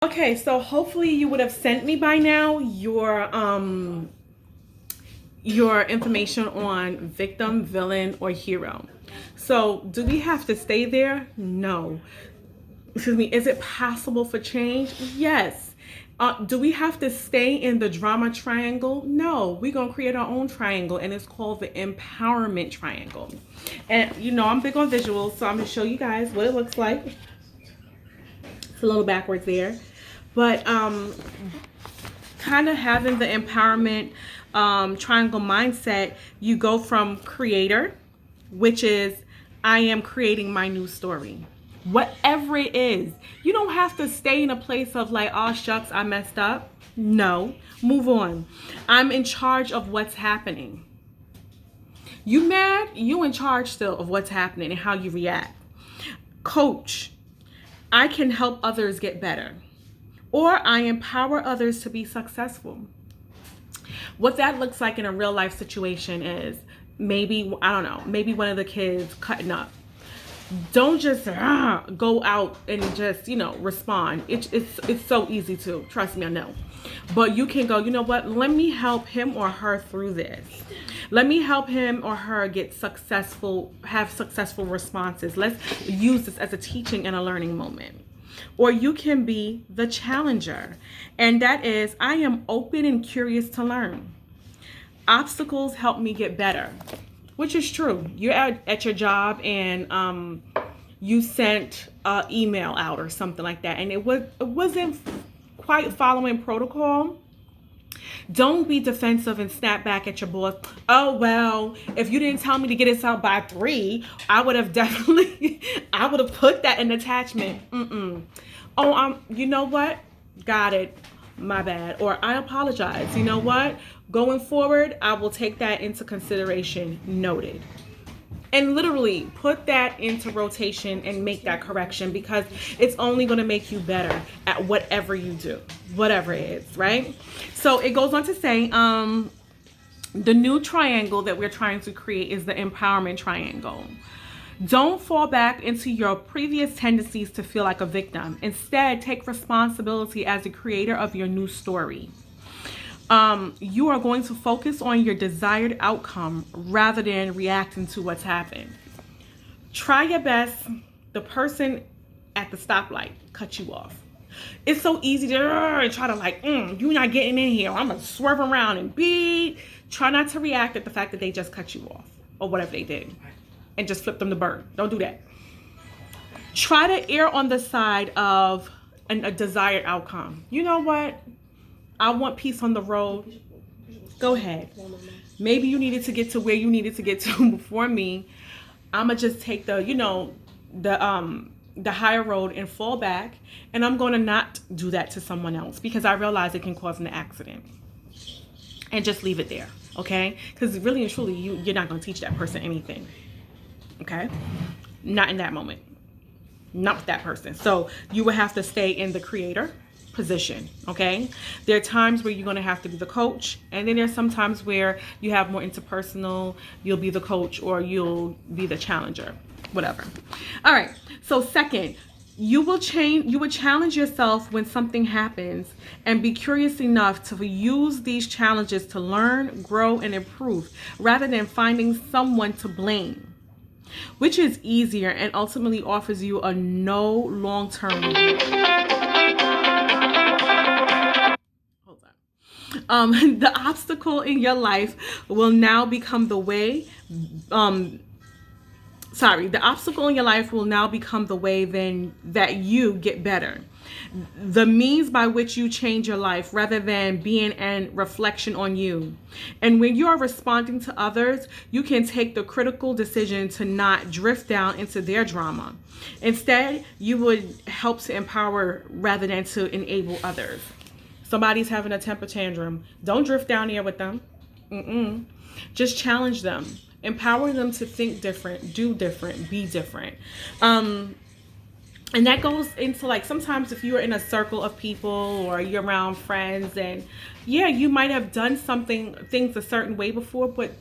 Okay, so hopefully you would have sent me by now your information on victim, villain, or hero. So, do we have to stay there? No. Excuse me. Is it possible for change? Yes. Do we have to stay in the drama triangle? No. We're going to create our own triangle, and it's called the empowerment triangle. And I'm big on visuals, so I'm going to show you guys what it looks like. It's a little backwards there. But kind of having the empowerment triangle mindset, you go from creator, which is I am creating my new story. Whatever it is, you don't have to stay in a place of like, oh shucks, I messed up. No, move on. I'm in charge of what's happening. You mad? You in charge still of what's happening and how you react. Coach, I can help others get better. Or I empower others to be successful. What that looks like in a real life situation is maybe, I don't know, maybe one of the kids cutting up. Don't just go out and just, respond. It's so easy to, trust me, I know. But you can go, you know what, let me help him or her through this. Let me help him or her have successful responses. Let's use this as a teaching and a learning moment. Or you can be the challenger. And that is, I am open and curious to learn. Obstacles help me get better, which is true. You're at your job and you sent an email out or something like that, and it wasn't quite following protocol. Don't be defensive and snap back at your boss. Oh, well, if you didn't tell me to get this out by 3, I would have put that in attachment. Oh, you know what? Got it. My bad. Or I apologize. You know what? Going forward, I will take that into consideration. Noted. And literally put that into rotation and make that correction, because it's only going to make you better at whatever you do, whatever it is, right? So it goes on to say, the new triangle that we're trying to create is the empowerment triangle. Don't fall back into your previous tendencies to feel like a victim. Instead, take responsibility as the creator of your new story. You are going to focus on your desired outcome rather than reacting to what's happened. Try your best. The person at the stoplight cut you off. It's so easy to try to you're not getting in here. I'm going to swerve around and beat. Try not to react at the fact that they just cut you off or whatever they did and just flip them the bird. Don't do that. Try to err on the side of a desired outcome. You know what? I want peace on the road. Go ahead. Maybe you needed to get to where you needed to get to before me. I'ma just take the higher road and fall back, and I'm going to not do that to someone else because I realize it can cause an accident. And just leave it there, okay? Because really and truly, you're not going to teach that person anything, okay? Not in that moment. Not with that person. So you will have to stay in the creator position, okay? There are times where you're going to have to be the coach, and then there's some times where you have more interpersonal, you'll be the coach or you'll be the challenger, whatever. All right, so second, you would challenge yourself when something happens and be curious enough to use these challenges to learn, grow, and improve rather than finding someone to blame, which is easier and ultimately offers you a no long-term the obstacle in your life will now become the way the obstacle in your life will now become the way then that you get better, the means by which you change your life rather than being a reflection on you. And when you are responding to others, you can take the critical decision to not drift down into their drama. Instead, you would help to empower rather than to enable others. Somebody's having a temper tantrum. Don't drift down there with them. Just challenge them. Empower them to think different, do different, be different. And that goes into sometimes if you're in a circle of people or you're around friends, and yeah, you might have done things a certain way before, but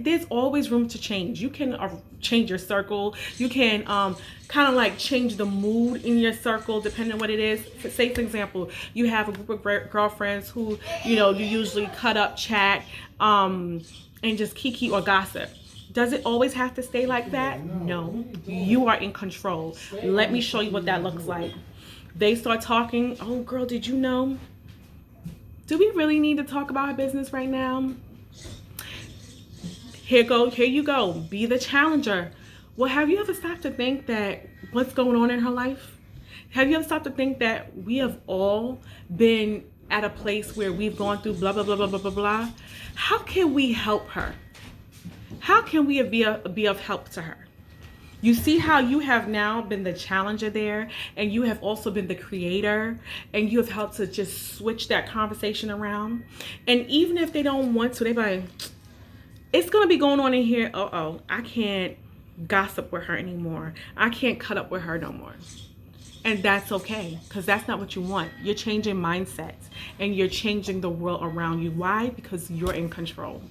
there's always room to change. You can change your circle. You can kind of like change the mood in your circle depending on what it is. Say, for example, you have a group of girlfriends who, you usually cut up, chat, and just kiki or gossip. Does it always have to stay like that? No. You are in control. Let me show you what that looks like. They start talking. Oh, girl, did you know? Do we really need to talk about her business right now? Here you go. Be the challenger. Well, have you ever stopped to think that what's going on in her life? Have you ever stopped to think that we have all been at a place where we've gone through blah, blah, blah, blah, blah, blah, blah? How can we help her? How can we be of help to her? You see how you have now been the challenger there, and you have also been the creator, and you have helped to just switch that conversation around. And even if they don't want to, they're like, it's going to be going on in here. Uh-oh, I can't gossip with her anymore. I can't cut up with her no more. And that's okay, because that's not what you want. You're changing mindsets, and you're changing the world around you. Why? Because you're in control.